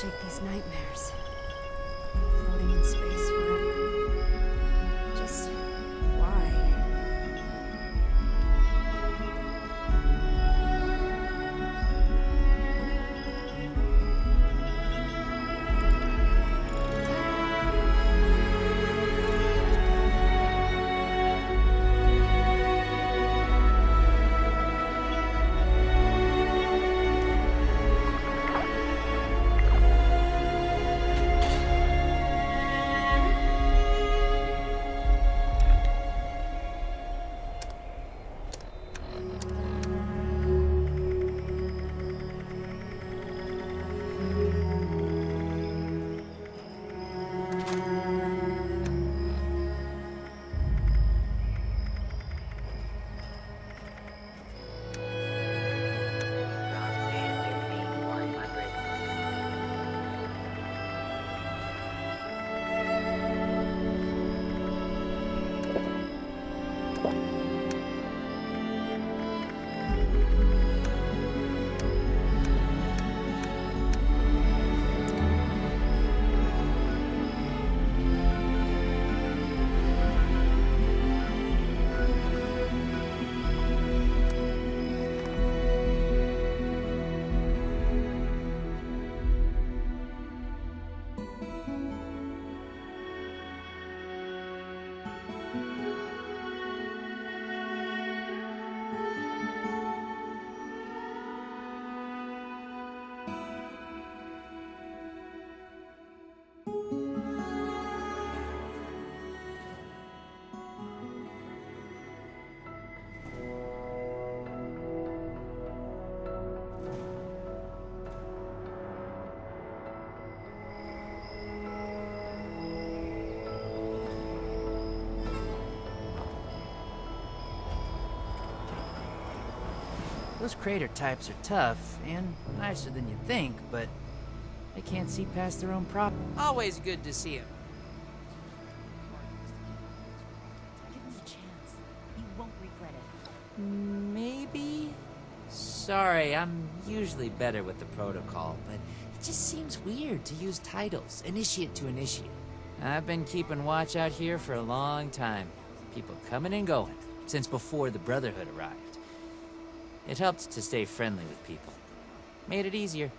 shake these nightmares. Floating in space forever. Just why? Those crater types are tough and nicer than you think, but they can't see past their own problems. Always good to see them. Give him a chance. You won't regret it. Maybe? Sorry, I'm usually better with the protocol, but it just seems weird to use titles, initiate to initiate. I've been keeping watch out here for a long time. People coming and going, since before the Brotherhood arrived. It helped to stay friendly with people. Made it easier.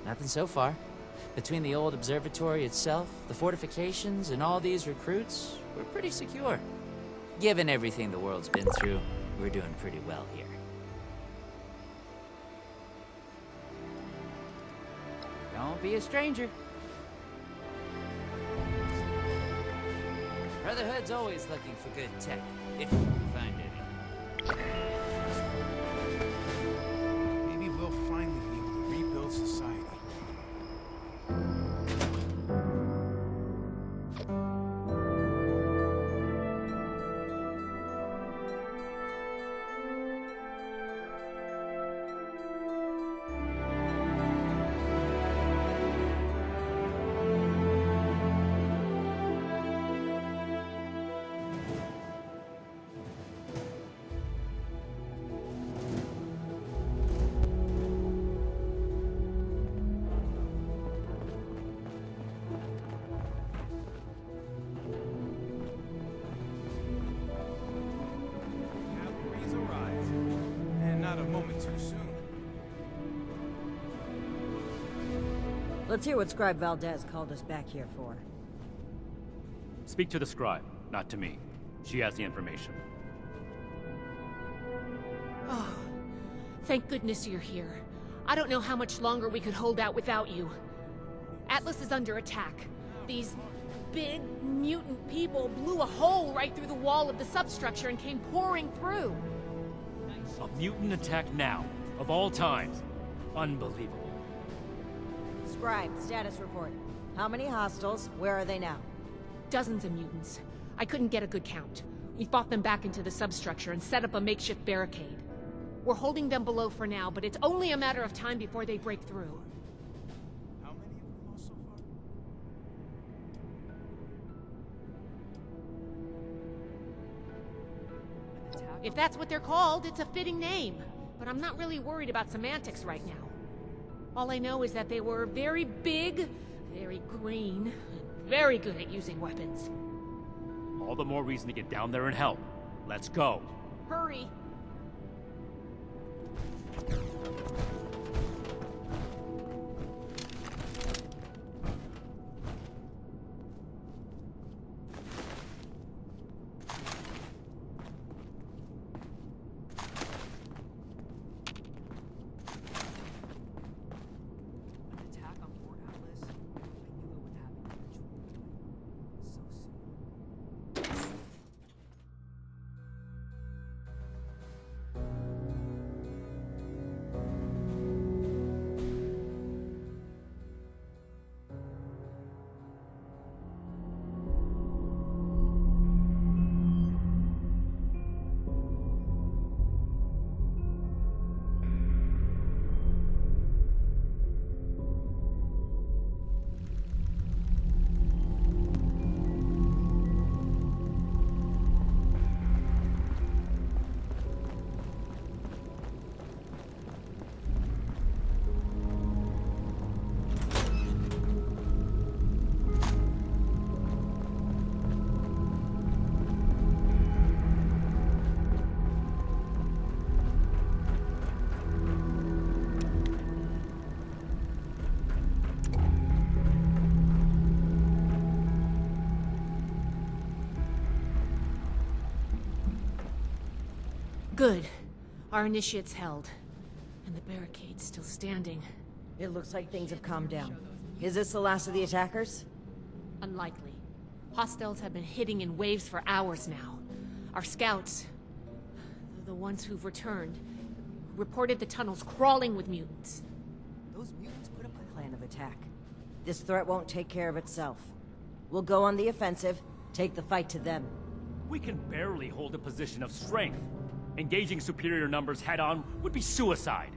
Nothing so far. Between the old observatory itself, the fortifications, and all these recruits, we're pretty secure. Given everything the world's been through, we're doing pretty well here. Don't be a stranger. Brotherhood's always looking for good tech, if you can find any. Maybe we'll finally be able to rebuild society. Let's hear what Scribe Valdez called us back here for. Speak to the scribe, not to me. She has the information. Oh, thank goodness you're here. I don't know how much longer we could hold out without you. Atlas is under attack. These big mutant people blew a hole right through the wall of the substructure and came pouring through. A mutant attack now, of all times. Unbelievable. Scribe, status report. How many hostiles? Where are they now? Dozens of mutants. I couldn't get a good count. We fought them back into the substructure and set up a makeshift barricade. We're holding them below for now, but it's only a matter of time before they break through. How many have we lost so far? An attack If that's what they're called, it's a fitting name. But I'm not really worried about semantics right now. All I know is that they were very big, very green, and very good at using weapons. All the more reason to get down there and help. Let's go. Hurry! Attack on Fort Atlas. I knew it would happen eventually. So soon. Good. Our initiate's held. And the barricade's still standing. It looks like things have calmed down. Is this the last of the attackers? Unlikely. Hostiles have been hitting in waves for hours now. Our scouts, the ones who've returned, reported the tunnels crawling with mutants. Those mutants put up a plan of attack. This threat won't take care of itself. We'll go on the offensive, take the fight to them. We can barely hold a position of strength. Engaging superior numbers head-on would be suicide.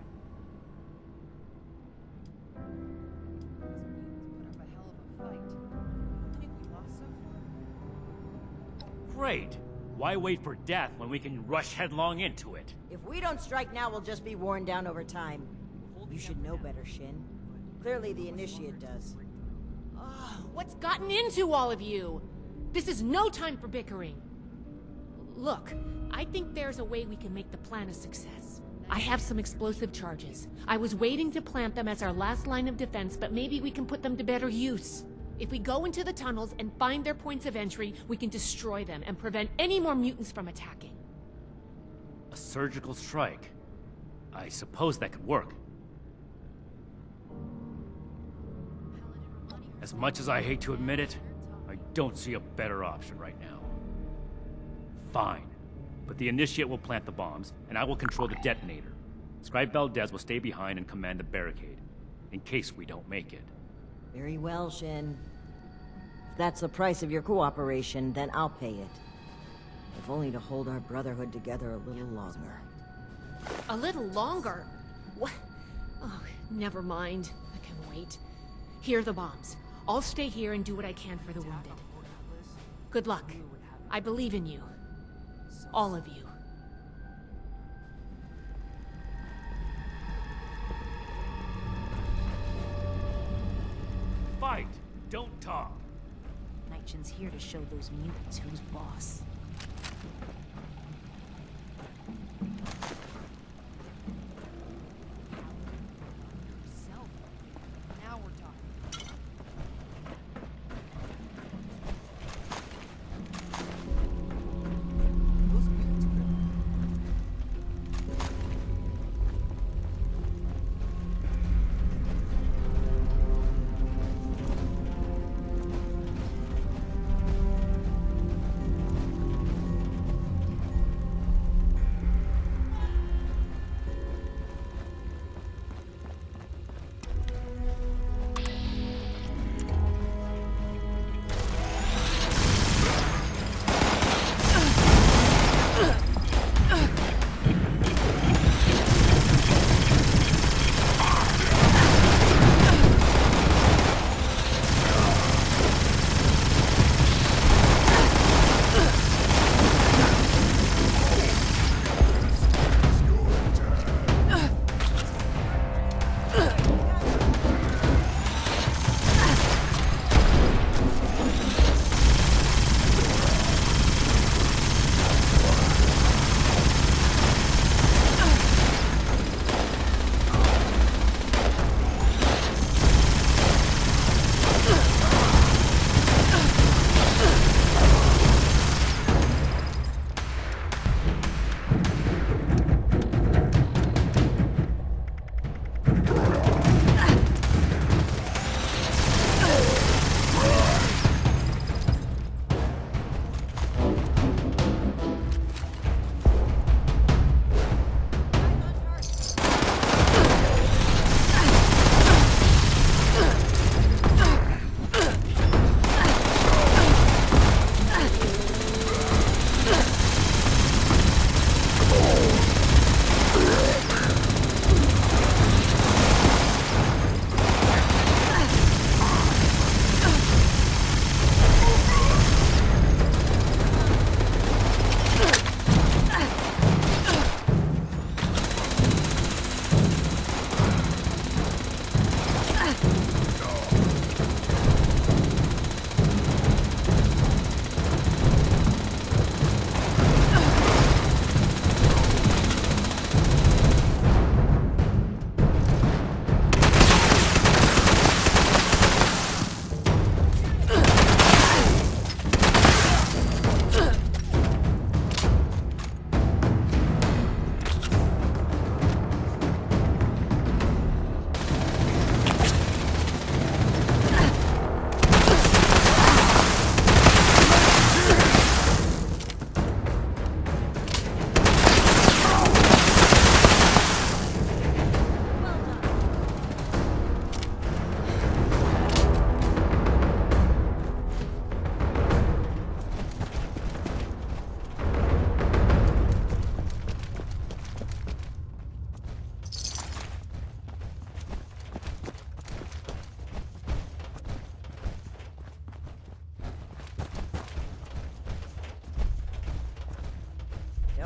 Those mutants put up a hell of a fight. I think we lost so far. Great. Why wait for death when we can rush headlong into it? If we don't strike now, we'll just be worn down over time. You should know better, Shin. Clearly the Initiate does. What's gotten into all of you? This is no time for bickering. Look, I think there's a way we can make the plan a success. I have some explosive charges. I was waiting to plant them as our last line of defense, but maybe we can put them to better use. If we go into the tunnels and find their points of entry, we can destroy them and prevent any more mutants from attacking. A surgical strike. I suppose that could work. As much as I hate to admit it, I don't see a better option right now. Fine. But the Initiate will plant the bombs, and I will control the detonator. Scribe Valdez will stay behind and command the barricade, in case we don't make it. Very well, Shin. If that's the price of your cooperation, then I'll pay it. If only to hold our brotherhood together a little longer. A little longer? What? Oh, never mind. I can wait. Here are the bombs. I'll stay here and do what I can for the wounded. Good luck. I believe in you. All of you. Fight! Don't talk! Nightshin's here to show those mutants who's boss. Now we're talking. Those mutants put up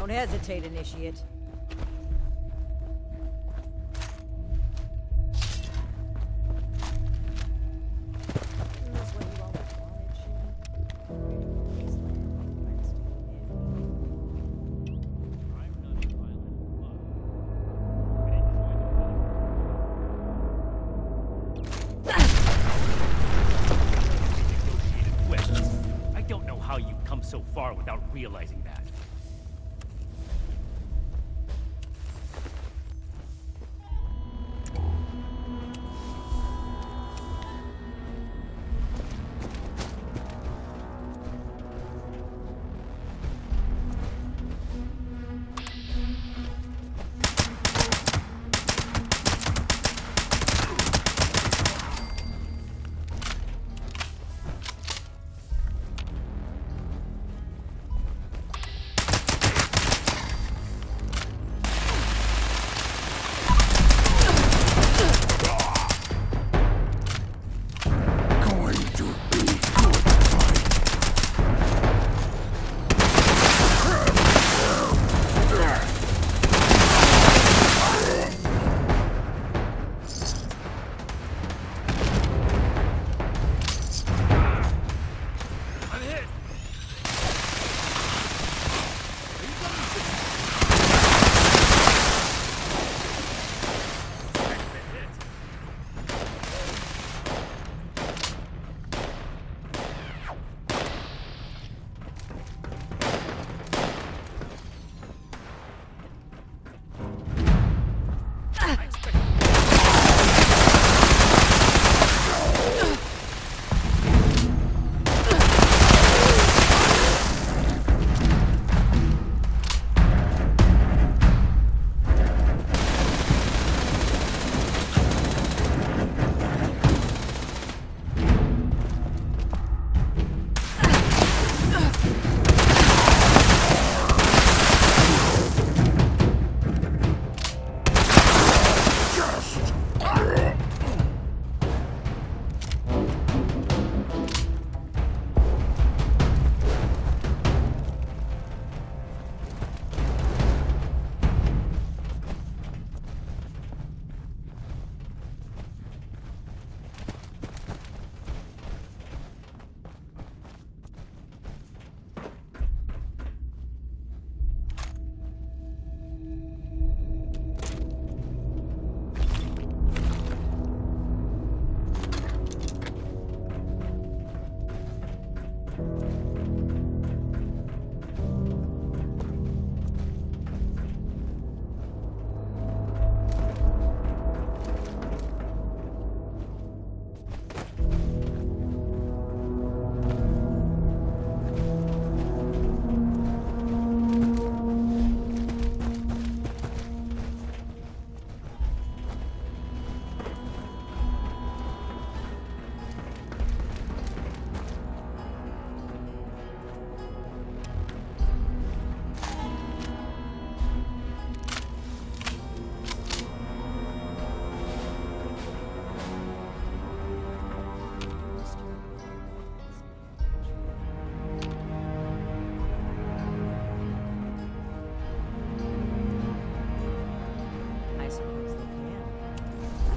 Don't hesitate, Initiate. I don't know how you've come so far without realizing that.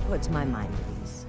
Puts my mind at ease.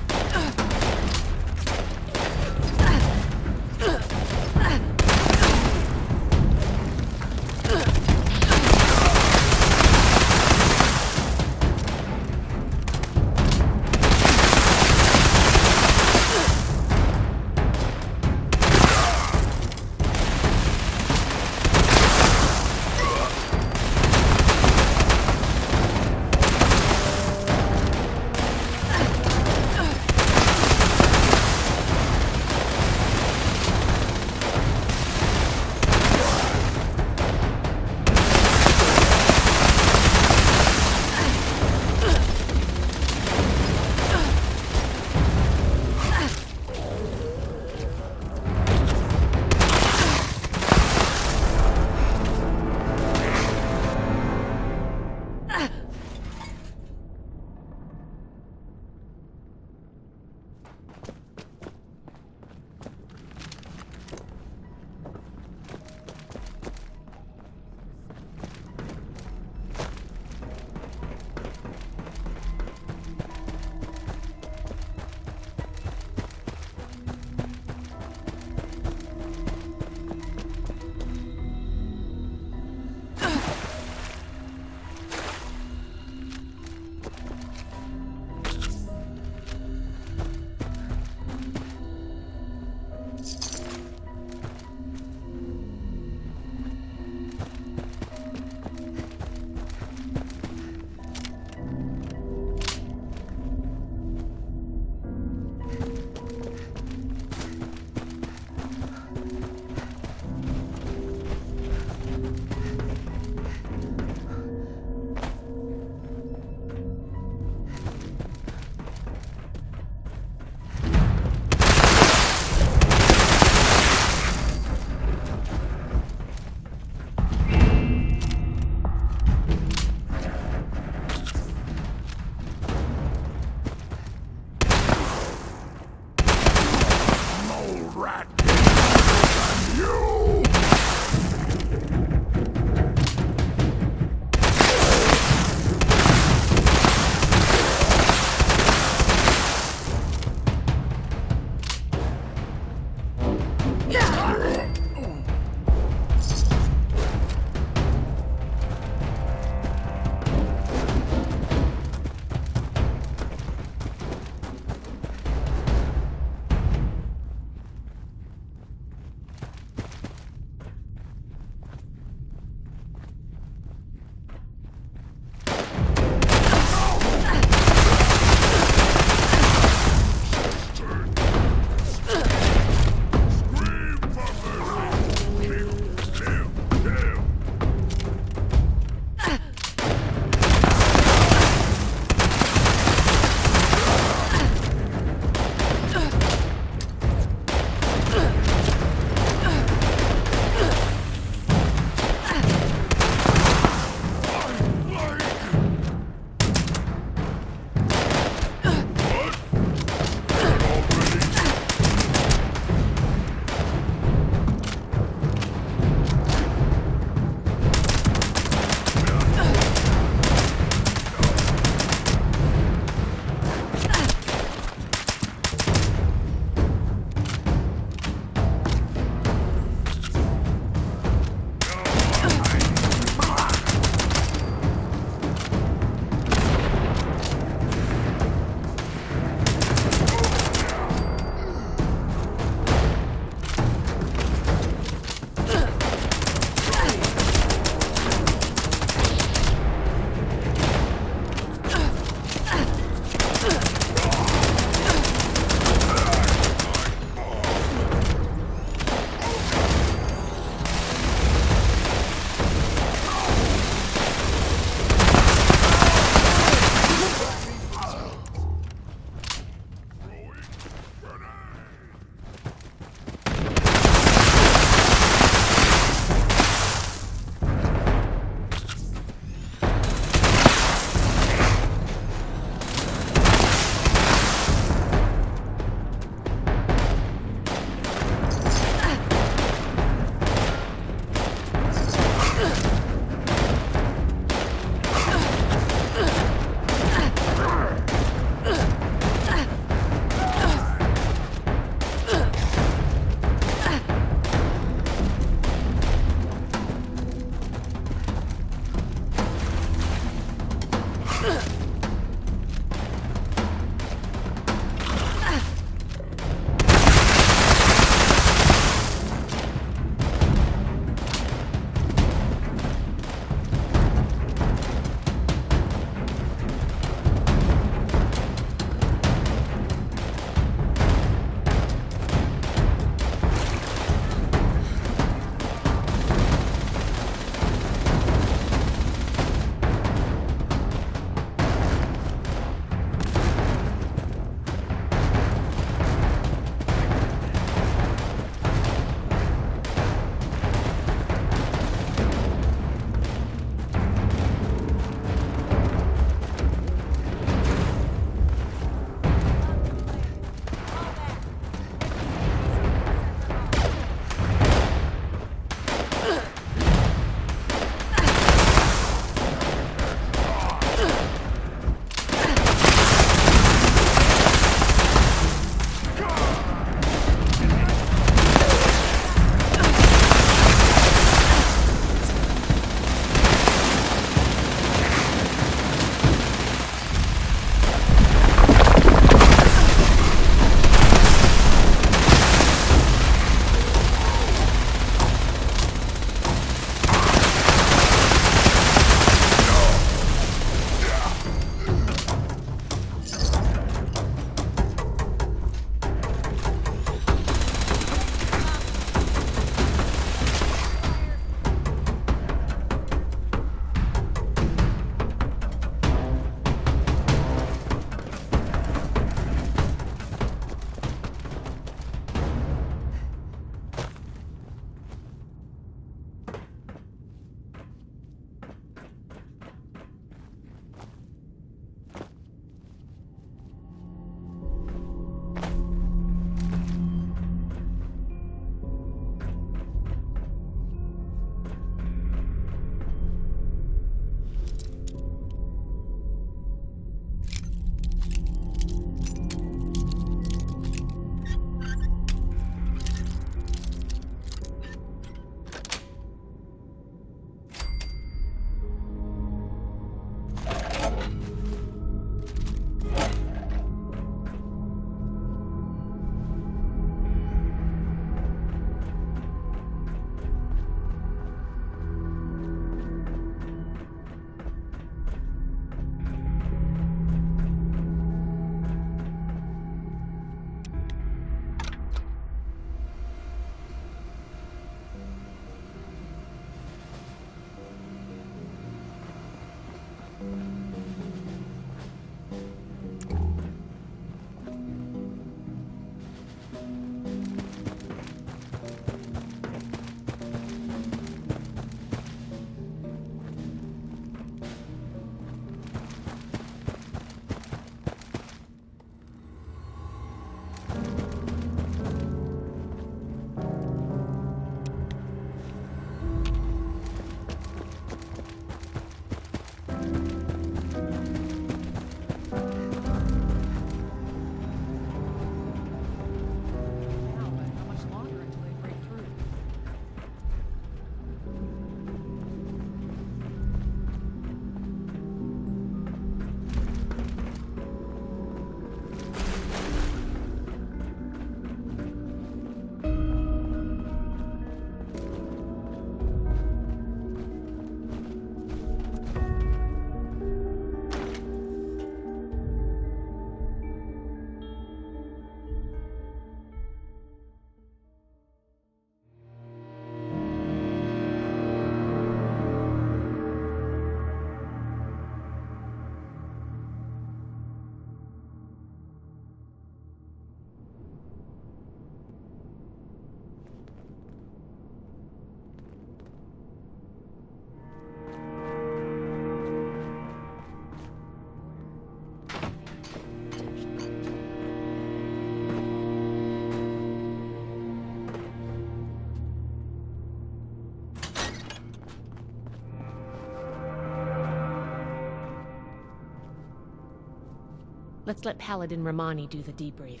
Let's let Paladin Romani do the debrief.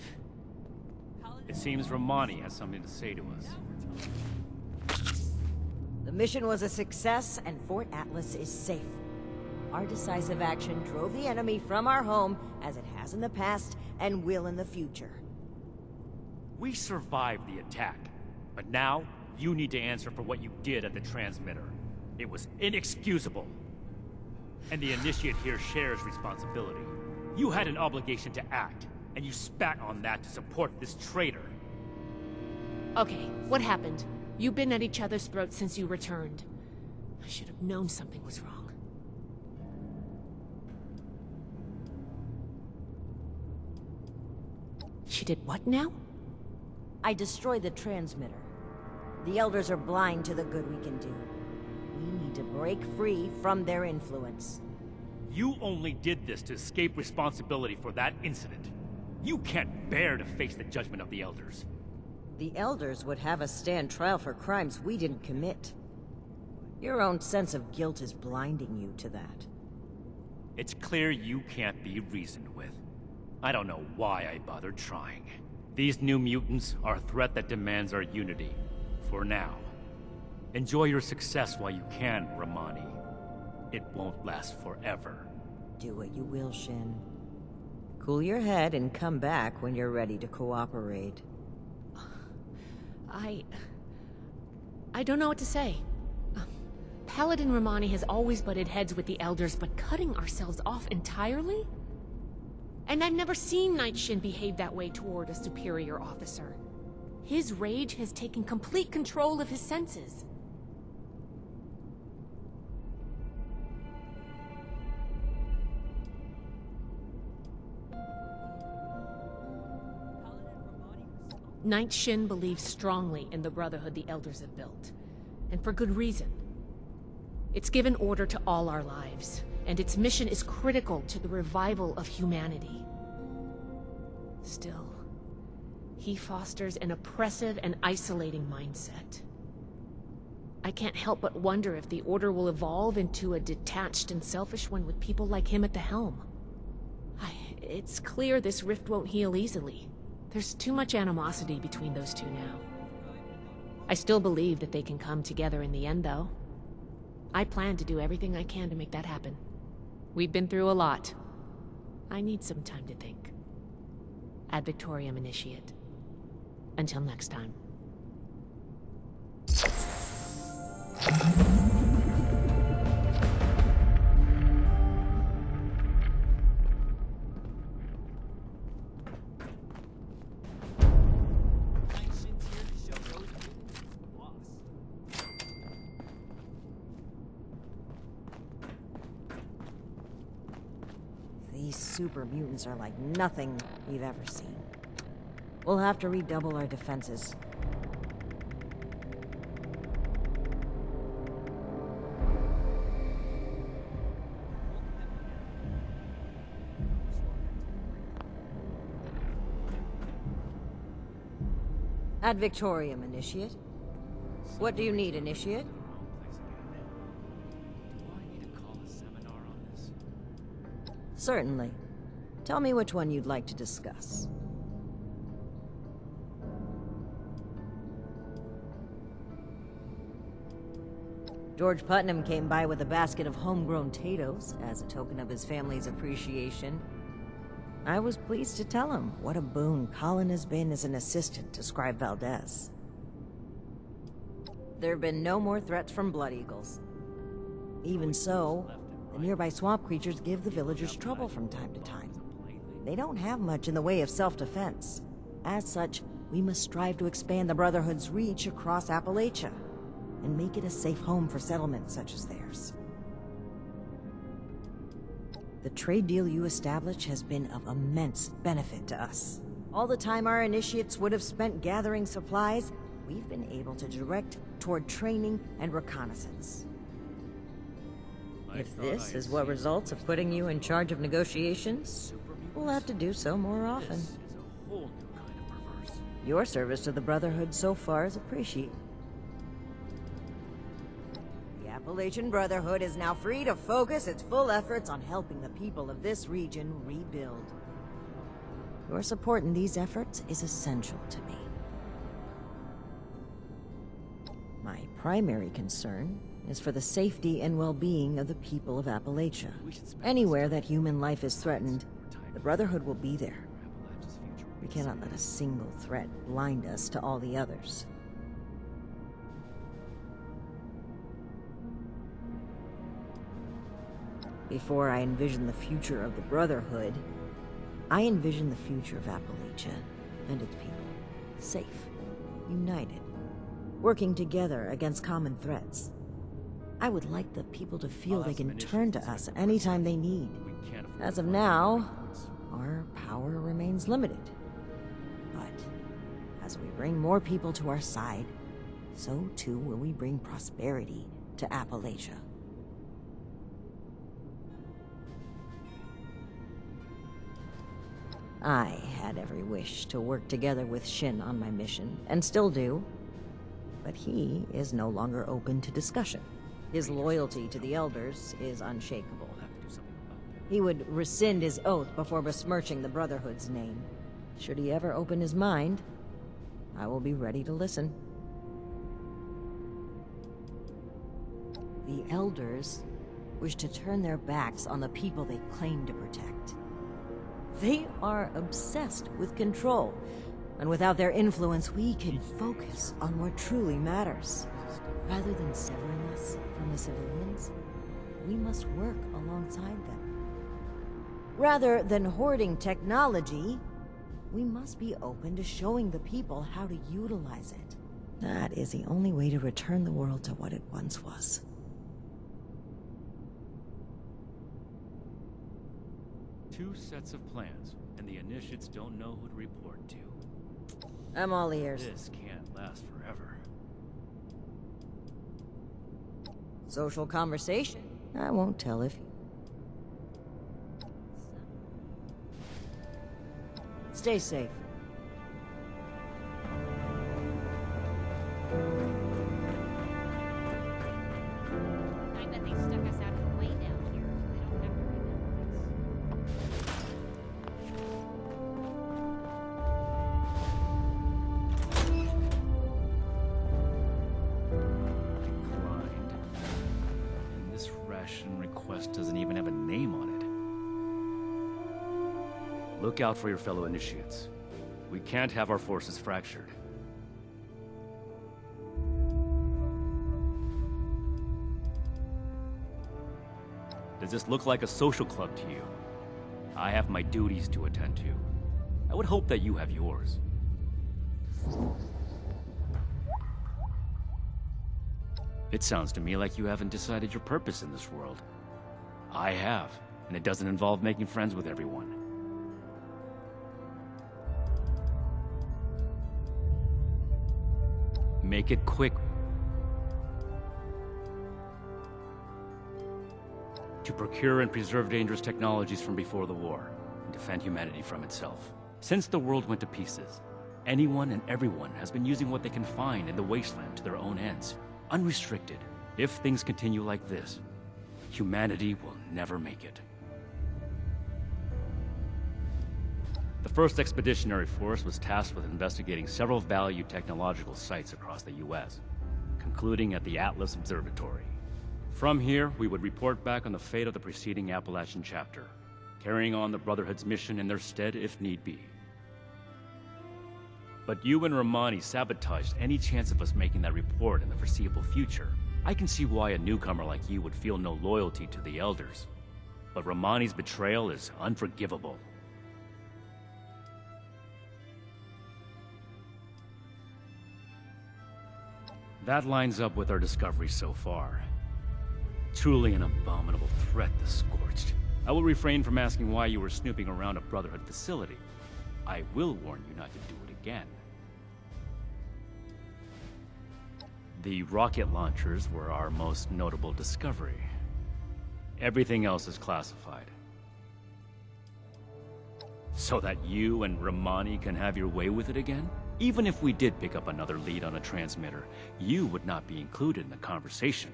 It seems Romani has something to say to us. The mission was a success, and Fort Atlas is safe. Our decisive action drove the enemy from our home, as it has in the past and will in the future. We survived the attack, but now you need to answer for what you did at the transmitter. It was inexcusable. And the Initiate here shares responsibility. You had an obligation to act, and you spat on that to support this traitor. Okay, what happened? You've been at each other's throats since you returned. I should have known something was wrong. She did what now? I destroyed the transmitter. The Elders are blind to the good we can do. We need to break free from their influence. You only did this to escape responsibility for that incident. You can't bear to face the judgment of the Elders. The Elders would have us stand trial for crimes we didn't commit. Your own sense of guilt is blinding you to that. It's clear you can't be reasoned with. I don't know why I bothered trying. These new mutants are a threat that demands our unity. For now. Enjoy your success while you can, Romani. It won't last forever. Do what you will, Shin. Cool your head and come back when you're ready to cooperate. I don't know what to say. Paladin Romani has always butted heads with the Elders, but cutting ourselves off entirely? And I've never seen Knight Shin behave that way toward a superior officer. His rage has taken complete control of his senses. Knight Shin believes strongly in the Brotherhood the Elders have built, and for good reason. It's given order to all our lives, and its mission is critical to the revival of humanity. Still, he fosters an oppressive and isolating mindset. I can't help but wonder if the Order will evolve into a detached and selfish one with people like him at the helm. It's clear this rift won't heal easily. There's too much animosity between those two now. I still believe that they can come together in the end, though. I plan to do everything I can to make that happen. We've been through a lot. I need some time to think. Ad Victoriam, Initiate. Until next time. These super mutants are like nothing we've ever seen. We'll have to redouble our defenses. Ad Victoriam, Initiate. What do you need, Initiate? Certainly. Tell me which one you'd like to discuss. George Putnam came by with a basket of homegrown potatoes as a token of his family's appreciation. I was pleased to tell him what a boon Colin has been as an assistant to Scribe Valdez. There have been no more threats from Blood Eagles. Even so, the nearby swamp creatures give the villagers trouble from time to time. They don't have much in the way of self-defense. As such, we must strive to expand the Brotherhood's reach across Appalachia and make it a safe home for settlements such as theirs. The trade deal you established has been of immense benefit to us. All the time our initiates would have spent gathering supplies, we've been able to direct toward training and reconnaissance. If this is what results of putting you in charge of negotiations, we'll have to do so more often. Your service to the Brotherhood so far is appreciated. The Appalachian Brotherhood is now free to focus its full efforts on helping the people of this region rebuild. Your support in these efforts is essential to me. My primary concern is for the safety and well-being of the people of Appalachia. Anywhere that human life is threatened, the Brotherhood will be there. We cannot let a single threat blind us to all the others. Before I envision the future of the Brotherhood, I envision the future of Appalachia and its people. Safe, united, working together against common threats. I would like the people to feel they can turn to us anytime they need. As of now, our power remains limited. But as we bring more people to our side, so too will we bring prosperity to Appalachia. I had every wish to work together with Shin on my mission, and still do. But he is no longer open to discussion. His loyalty to the Elders is unshakable. He would rescind his oath before besmirching the Brotherhood's name. Should he ever open his mind, I will be ready to listen. The Elders wish to turn their backs on the people they claim to protect. They are obsessed with control, and without their influence, we can focus on what truly matters. Rather than severing us from the civilians, we must work alongside them. Rather than hoarding technology, we must be open to showing the people how to utilize it. That is the only way to return the world to what it once was. Two sets of plans, and the initiates don't know who to report to. I'm all ears. This can't last forever. Social conversation? I won't tell if you... Stay safe. I bet they stuck us out of the way down here so they don't have to remember us. Declined. And this ration request doesn't even have a name on it. Look out for your fellow initiates. We can't have our forces fractured. Does this look like a social club to you? I have my duties to attend to. I would hope that you have yours. It sounds to me like you haven't decided your purpose in this world. I have, and it doesn't involve making friends with everyone. Make it quick. To procure and preserve dangerous technologies from before the war, and defend humanity from itself. Since the world went to pieces, anyone and everyone has been using what they can find in the wasteland to their own ends, unrestricted. If things continue like this, humanity will never make it. The first Expeditionary Force was tasked with investigating several valued technological sites across the U.S., concluding at the Atlas Observatory. From here, we would report back on the fate of the preceding Appalachian chapter, carrying on the Brotherhood's mission in their stead if need be. But you and Romani sabotaged any chance of us making that report in the foreseeable future. I can see why a newcomer like you would feel no loyalty to the Elders, but Romani's betrayal is unforgivable. That lines up with our discovery so far. Truly an abominable threat, the Scorched. I will refrain from asking why you were snooping around a Brotherhood facility. I will warn you not to do it again. The rocket launchers were our most notable discovery. Everything else is classified. So that you and Romani can have your way with it again? Even if we did pick up another lead on a transmitter, you would not be included in the conversation.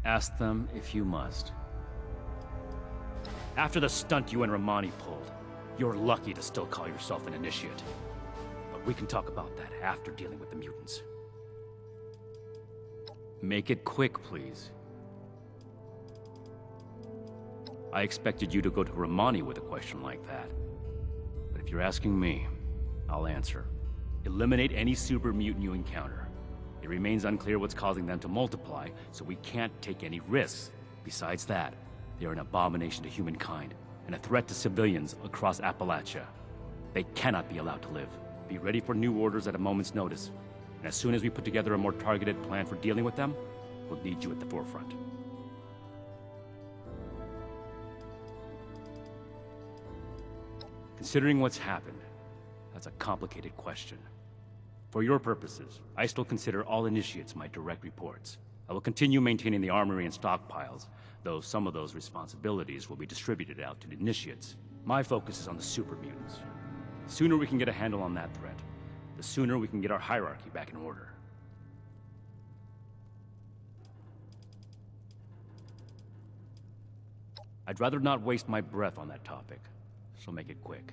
Ask them if you must. After the stunt you and Romani pulled, you're lucky to still call yourself an initiate. But we can talk about that after dealing with the mutants. Make it quick, please. I expected you to go to Romani with a question like that. But if you're asking me, I'll answer. Eliminate any super mutant you encounter. It remains unclear what's causing them to multiply, so we can't take any risks. Besides that, they are an abomination to humankind, and a threat to civilians across Appalachia. They cannot be allowed to live. Be ready for new orders at a moment's notice. And as soon as we put together a more targeted plan for dealing with them, we'll need you at the forefront. Considering what's happened, that's a complicated question. For your purposes, I still consider all initiates my direct reports. I will continue maintaining the armory and stockpiles, though some of those responsibilities will be distributed out to the initiates. My focus is on the super mutants. The sooner we can get a handle on that threat, the sooner we can get our hierarchy back in order. I'd rather not waste my breath on that topic, so make it quick.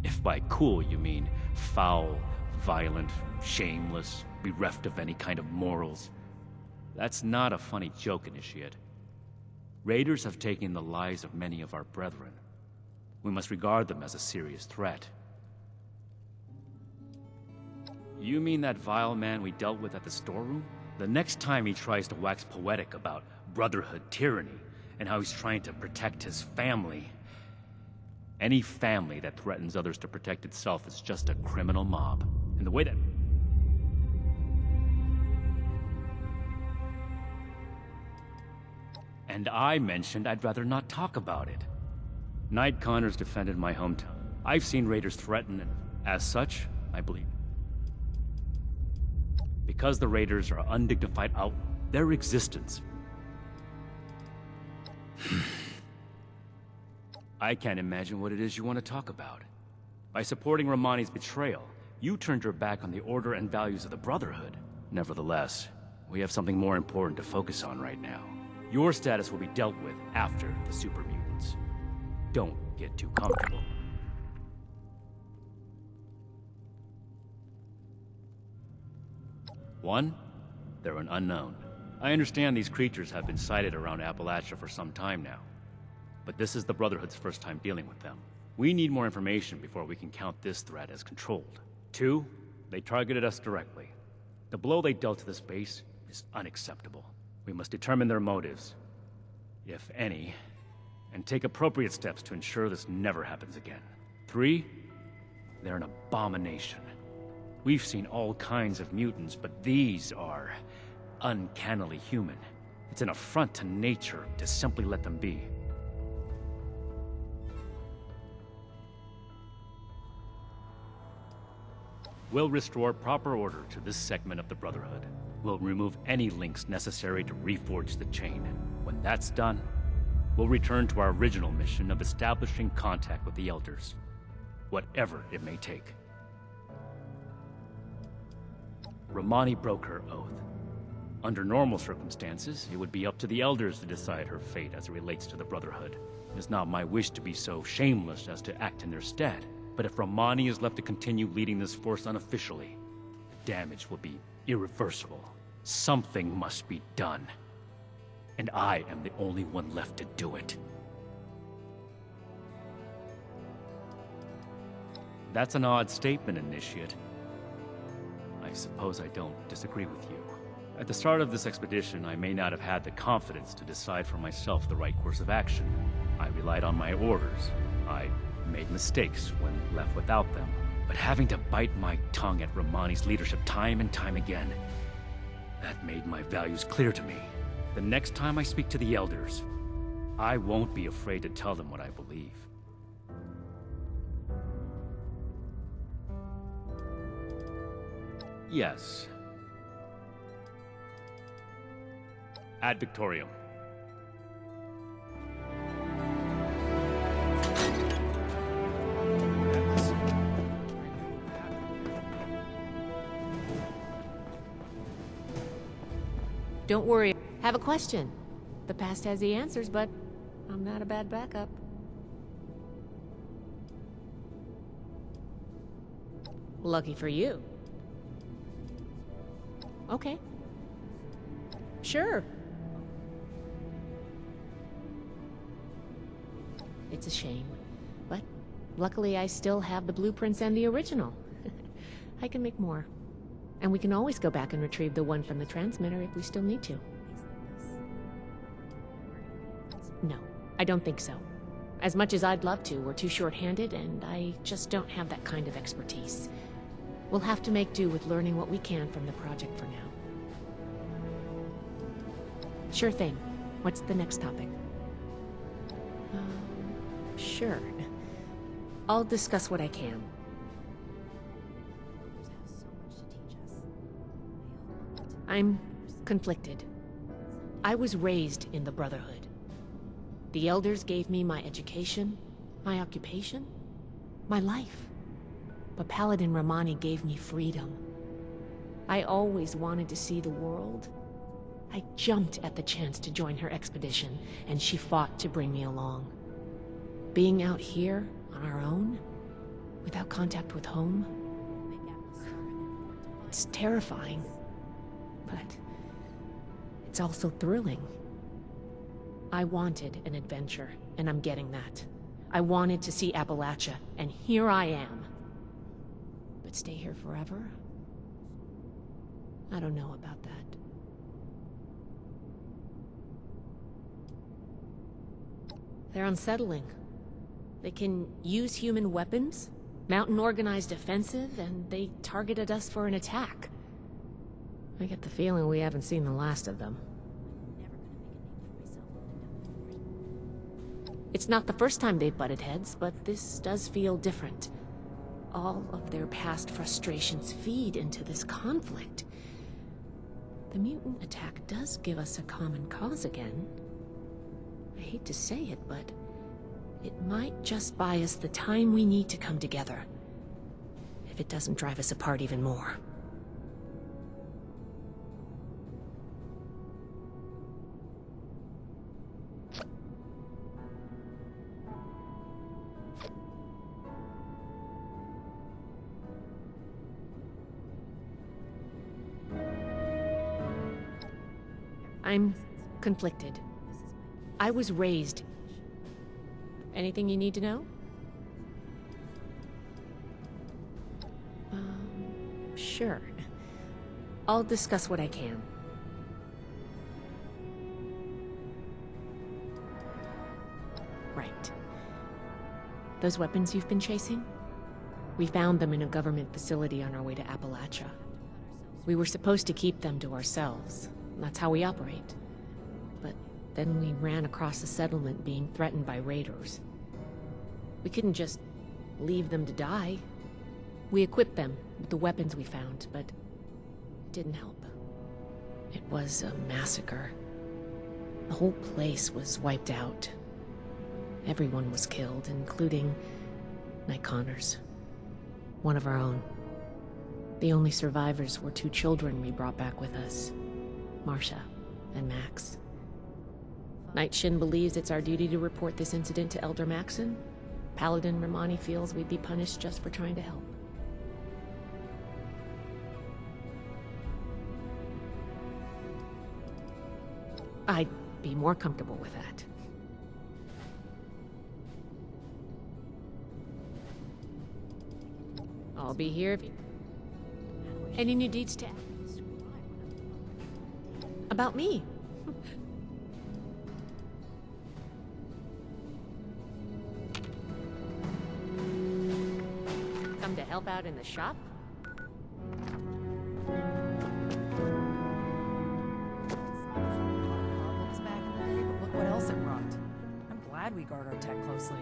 If by cool you mean foul, violent, shameless, bereft of any kind of morals, that's not a funny joke, Initiate. Raiders have taken the lives of many of our brethren. We must regard them as a serious threat. You mean that vile man we dealt with at the storeroom? The next time he tries to wax poetic about brotherhood tyranny and how he's trying to protect his family. Any family that threatens others to protect itself is just a criminal mob. And the way that... And I mentioned I'd rather not talk about it. Knight Connors defended my hometown. I've seen raiders threaten, and as such, I believe. Because the raiders are undignified out, their existence. I can't imagine what it is you want to talk about. By supporting Romani's betrayal, you turned your back on the order and values of the Brotherhood. Nevertheless, we have something more important to focus on right now. Your status will be dealt with after the super mutants. Don't get too comfortable. One, they're an unknown. I understand these creatures have been sighted around Appalachia for some time now. But this is the Brotherhood's first time dealing with them. We need more information before we can count this threat as controlled. Two, they targeted us directly. The blow they dealt to this base is unacceptable. We must determine their motives, if any, and take appropriate steps to ensure this never happens again. Three, they're an abomination. We've seen all kinds of mutants, but these are uncannily human. It's an affront to nature to simply let them be. We'll restore proper order to this segment of the Brotherhood. We'll remove any links necessary to reforge the chain. When that's done, we'll return to our original mission of establishing contact with the Elders, whatever it may take. Romani broke her oath. Under normal circumstances, it would be up to the Elders to decide her fate as it relates to the Brotherhood. It is not my wish to be so shameless as to act in their stead. But if Romani is left to continue leading this force unofficially, the damage will be irreversible. Something must be done. And I am the only one left to do it. That's an odd statement, Initiate. I suppose I don't disagree with you. At the start of this expedition, I may not have had the confidence to decide for myself the right course of action. I relied on my orders. I made mistakes when left without them. But having to bite my tongue at Romani's leadership time and time again, that made my values clear to me. The next time I speak to the Elders, I won't be afraid to tell them what I believe. Yes. Ad Victorium. Don't worry. Have a question. The past has the answers, but I'm not a bad backup. Lucky for you. Okay. Sure. It's a shame, but luckily I still have the blueprints and the original. I can make more. And we can always go back and retrieve the one from the transmitter if we still need to. No, I don't think so. As much as I'd love to, we're too short-handed, and I just don't have that kind of expertise. We'll have to make do with learning what we can from the project for now. Sure thing. What's the next topic? Sure. I'll discuss what I can. I'm conflicted. I was raised in the Brotherhood. The Elders gave me my education, my occupation, my life. But Paladin Romani gave me freedom. I always wanted to see the world. I jumped at the chance to join her expedition, and she fought to bring me along. Being out here, on our own, without contact with home, it's terrifying. But it's also thrilling. I wanted an adventure, and I'm getting that. I wanted to see Appalachia, and here I am. But stay here forever? I don't know about that. They're unsettling. They can use human weapons, mount an organized offensive, and they targeted us for an attack. I get the feeling we haven't seen the last of them. It's not the first time they've butted heads, but this does feel different. All of their past frustrations feed into this conflict. The mutant attack does give us a common cause again. I hate to say it, but it might just buy us the time we need to come together. If it doesn't drive us apart even more. I'm conflicted. I was raised. Anything you need to know? Sure. I'll discuss what I can. Right. Those weapons you've been chasing? We found them in a government facility on our way to Appalachia. We were supposed to keep them to ourselves. That's how we operate. But then we ran across a settlement being threatened by raiders. We couldn't just leave them to die. We equipped them with the weapons we found, but it didn't help. It was a massacre. The whole place was wiped out. Everyone was killed, including Night Connors, one of our own. The only survivors were 2 children we brought back with us, Marcia and Max. Night Shin believes it's our duty to report this incident to Elder Maxon. Paladin Romani feels we'd be punished just for trying to help. I'd be more comfortable with that. I'll be here if you... Any new deeds to... About me. Come to help out in the shop? Problems back in the day, but look what else it brought. I'm glad we guard our tech closely.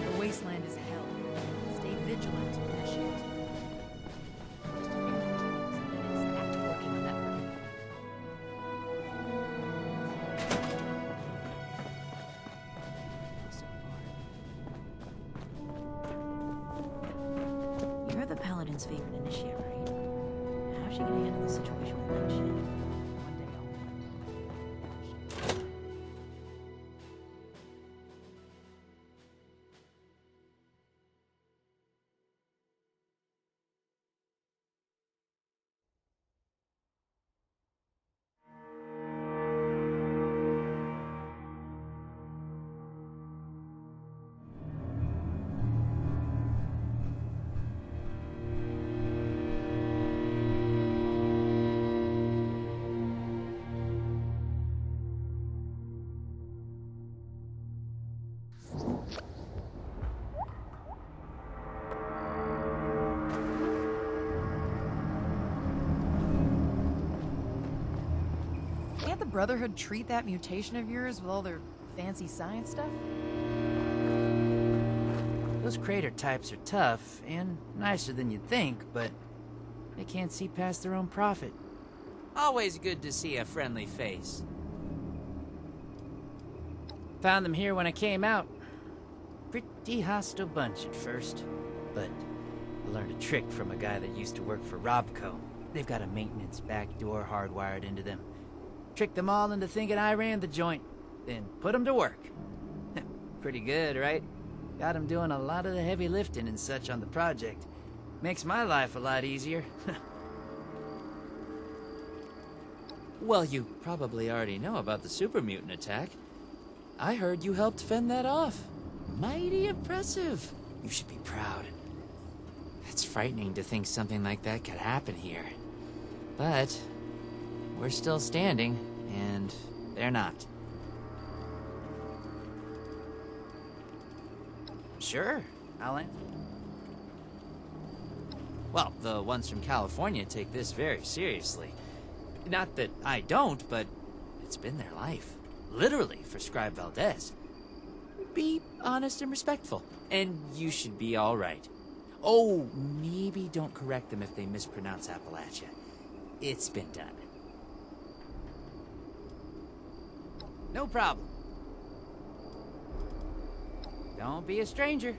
The wasteland is hell. Stay vigilant, initiate. everyone's favorite initiate, right? How's she gonna handle the situation with that shit? One day I'll learn. Can't the Brotherhood treat that mutation of yours with all their fancy science stuff? Those crater types are tough and nicer than you'd think, but they can't see past their own profit. Always good to see a friendly face. Found them here when I came out. Pretty hostile bunch at first, but I learned a trick from a guy that used to work for Robco. They've got a maintenance back door hardwired into them. Tricked them all into thinking I ran the joint, then put them to work. Pretty good, right? Got them doing a lot of the heavy lifting and such on the project. Makes my life a lot easier. Well, you probably already know about the super mutant attack. I heard you helped fend that off. Mighty impressive. You should be proud. It's frightening to think something like that could happen here. But we're still standing, and they're not. Sure, Alan. Well, the ones from California take this very seriously. Not that I don't, but it's been their life. Literally, for Scribe Valdez. Be honest and respectful, and you should be all right. Oh, maybe don't correct them if they mispronounce Appalachia. It's been done. No problem. Don't be a stranger.